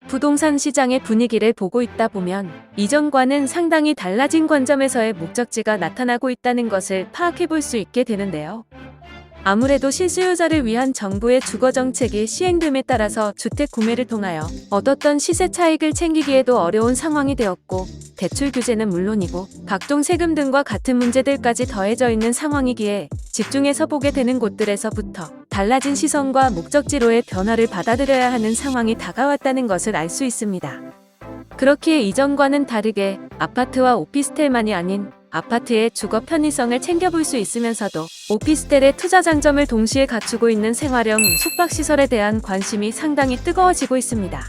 부동산 시장의 분위기를 보고 있다 보면 이전과는 상당히 달라진 관점에서의 목적지가 나타나고 있다는 것을 파악해 볼 수 있게 되는데요. 아무래도 실수요자를 위한 정부의 주거정책이 시행됨에 따라서 주택 구매를 통하여 얻었던 시세 차익을 챙기기에도 어려운 상황이 되었고, 대출 규제는 물론이고 각종 세금 등과 같은 문제들까지 더해져 있는 상황이기에 집중해서 보게 되는 곳들에서부터 달라진 시선과 목적지로의 변화를 받아들여야 하는 상황이 다가왔다는 것을 알 수 있습니다. 그렇기에 이전과는 다르게 아파트와 오피스텔만이 아닌 아파트의 주거 편의성을 챙겨볼 수 있으면서도 오피스텔의 투자 장점을 동시에 갖추고 있는 생활형 숙박시설에 대한 관심이 상당히 뜨거워지고 있습니다.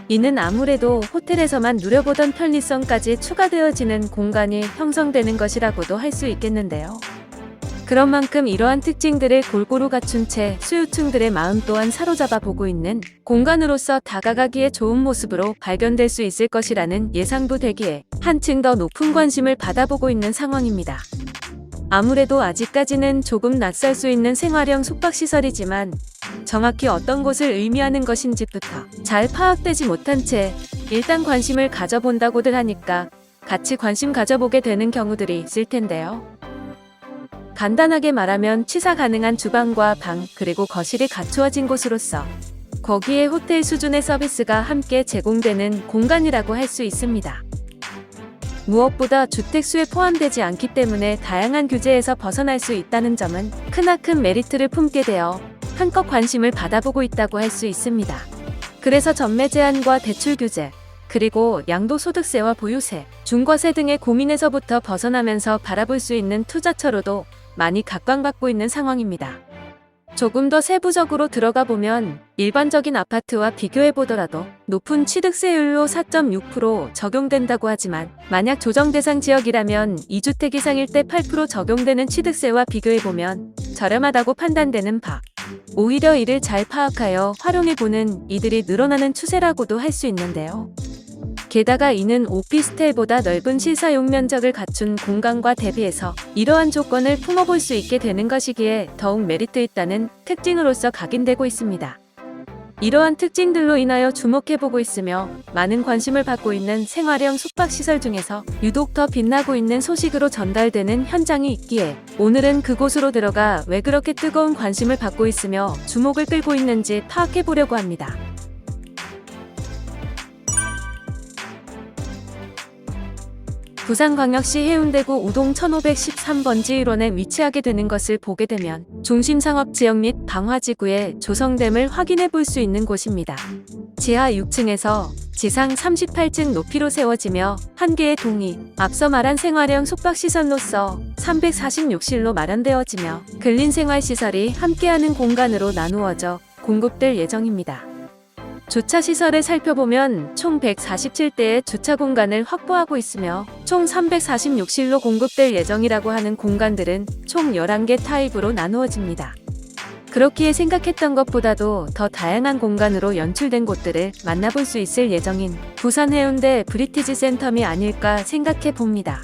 이는 아무래도 호텔에서만 누려보던 편리성까지 추가되어지는 공간이 형성되는 것이라고도 할 수 있겠는데요. 그런 만큼 이러한 특징들을 골고루 갖춘 채 수요층들의 마음 또한 사로잡아 보고 있는 공간으로서 다가가기에 좋은 모습으로 발견될 수 있을 것이라는 예상도 되기에 한층 더 높은 관심을 받아보고 있는 상황입니다. 아무래도 아직까지는 조금 낯설 수 있는 생활형 숙박시설이지만 정확히 어떤 곳을 의미하는 것인지부터 잘 파악되지 못한 채 일단 관심을 가져본다고들 하니까 같이 관심 가져보게 되는 경우들이 있을 텐데요. 간단하게 말하면 취사 가능한 주방과 방, 그리고 거실이 갖추어진 곳으로서 거기에 호텔 수준의 서비스가 함께 제공되는 공간이라고 할 수 있습니다. 무엇보다 주택수에 포함되지 않기 때문에 다양한 규제에서 벗어날 수 있다는 점은 크나큰 메리트를 품게 되어 한껏 관심을 받아보고 있다고 할 수 있습니다. 그래서 전매 제한과 대출 규제, 그리고 양도소득세와 보유세, 중과세 등의 고민에서부터 벗어나면서 바라볼 수 있는 투자처로도 많이 각광받고 있는 상황입니다. 조금 더 세부적으로 들어가 보면 일반적인 아파트와 비교해 보더라도 높은 취득세율로 4.6% 적용된다고 하지만 만약 조정 대상 지역이라면 2주택 이상일 때 8% 적용되는 취득세와 비교해 보면 저렴하다고 판단되는 바, 오히려 이를 잘 파악하여 활용해 보는 이들이 늘어나는 추세라고도 할 수 있는데요. 게다가 이는 오피스텔보다 넓은 실사용 면적을 갖춘 공간과 대비해서 이러한 조건을 품어볼 수 있게 되는 것이기에 더욱 메리트 있다는 특징으로서 각인되고 있습니다. 이러한 특징들로 인하여 주목해보고 있으며 많은 관심을 받고 있는 생활형 숙박시설 중에서 유독 더 빛나고 있는 소식으로 전달되는 현장이 있기에 오늘은 그곳으로 들어가 왜 그렇게 뜨거운 관심을 받고 있으며 주목을 끌고 있는지 파악해보려고 합니다. 부산광역시 해운대구 우동 1513번지 1원에 위치하게 되는 것을 보게 되면 중심상업지역 및 방화지구의 조성됨을 확인해 볼 수 있는 곳입니다. 지하 6층에서 지상 38층 높이로 세워지며 한 개의 동이 앞서 말한 생활형 숙박시설로서 346실로 마련되어지며 근린생활시설이 함께하는 공간으로 나누어져 공급될 예정입니다. 주차시설을 살펴보면 총 147대의 주차 공간을 확보하고 있으며 총 346실로 공급될 예정이라고 하는 공간들은 총 11개 타입으로 나누어집니다. 그렇기에 생각했던 것보다도 더 다양한 공간으로 연출된 곳들을 만나볼 수 있을 예정인 부산 해운대 브리티지 센텀이 아닐까 생각해 봅니다.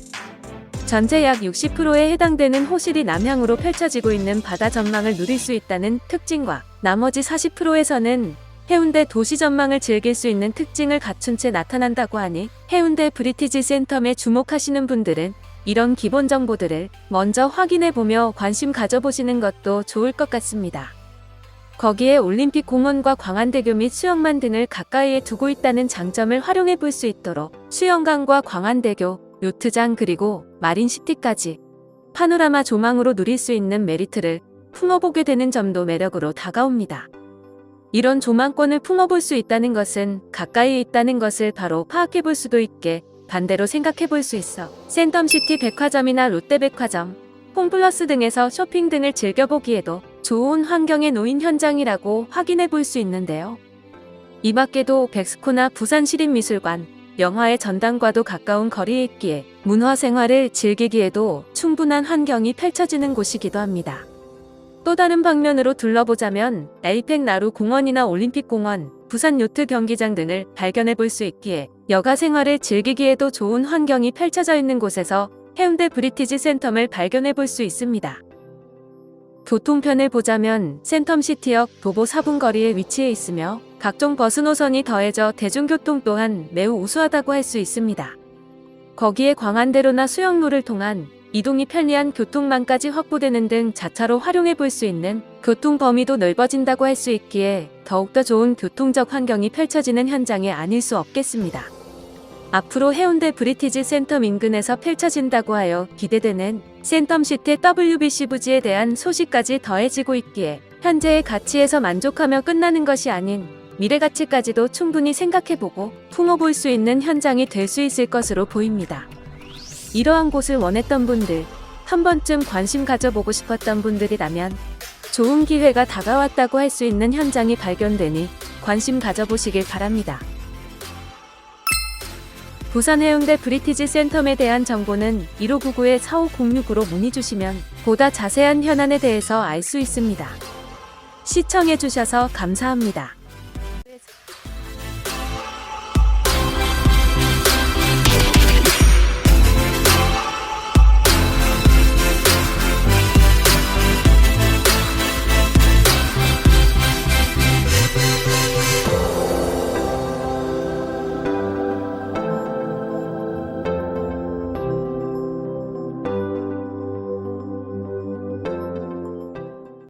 전체 약 60%에 해당되는 호실이 남향으로 펼쳐지고 있는 바다 전망을 누릴 수 있다는 특징과 나머지 40%에서는 해운대 도시 전망을 즐길 수 있는 특징을 갖춘 채 나타난다고 하니 해운대 브리티지 센텀에 주목하시는 분들은 이런 기본 정보들을 먼저 확인해보며 관심 가져보시는 것도 좋을 것 같습니다. 거기에 올림픽 공원과 광안대교 및 수영만 등을 가까이에 두고 있다는 장점을 활용해 볼 수 있도록 수영강과 광안대교, 요트장 그리고 마린시티까지 파노라마 조망으로 누릴 수 있는 메리트를 품어보게 되는 점도 매력으로 다가옵니다. 이런 조망권을 품어볼 수 있다는 것은 가까이에 있다는 것을 바로 파악해 볼 수도 있게 반대로 생각해 볼 수 있어 센텀시티 백화점이나 롯데백화점, 홈플러스 등에서 쇼핑 등을 즐겨보기에도 좋은 환경에 놓인 현장이라고 확인해 볼 수 있는데요. 이 밖에도 백스코나 부산시립미술관, 영화의 전당과도 가까운 거리에 있기에 문화생활을 즐기기에도 충분한 환경이 펼쳐지는 곳이기도 합니다. 또 다른 방면으로 둘러보자면 에이펙 나루 공원이나 올림픽공원, 부산 요트 경기장 등을 발견해 볼 수 있기에 여가 생활을 즐기기에도 좋은 환경이 펼쳐져 있는 곳에서 해운대 브리티지 센텀을 발견해 볼 수 있습니다. 교통편을 보자면 센텀시티역 도보 4분 거리에 위치해 있으며 각종 버스 노선이 더해져 대중교통 또한 매우 우수하다고 할 수 있습니다. 거기에 광안대로나 수영로를 통한 이동이 편리한 교통망까지 확보되는 등 자차로 활용해 볼 수 있는 교통 범위도 넓어진다고 할 수 있기에 더욱더 좋은 교통적 환경이 펼쳐지는 현장이 아닐 수 없겠습니다. 앞으로 해운대 브리티지 센텀 인근에서 펼쳐진다고 하여 기대되는 센텀시티 WBC 부지에 대한 소식까지 더해지고 있기에 현재의 가치에서 만족하며 끝나는 것이 아닌 미래 가치까지도 충분히 생각해보고 품어볼 수 있는 현장이 될 수 있을 것으로 보입니다. 이러한 곳을 원했던 분들, 한 번쯤 관심 가져보고 싶었던 분들이라면 좋은 기회가 다가왔다고 할 수 있는 현장이 발견되니 관심 가져보시길 바랍니다. 부산 해운대 브리티지 센텀에 대한 정보는 1599-4506으로 문의 주시면 보다 자세한 현안에 대해서 알 수 있습니다. 시청해주셔서 감사합니다.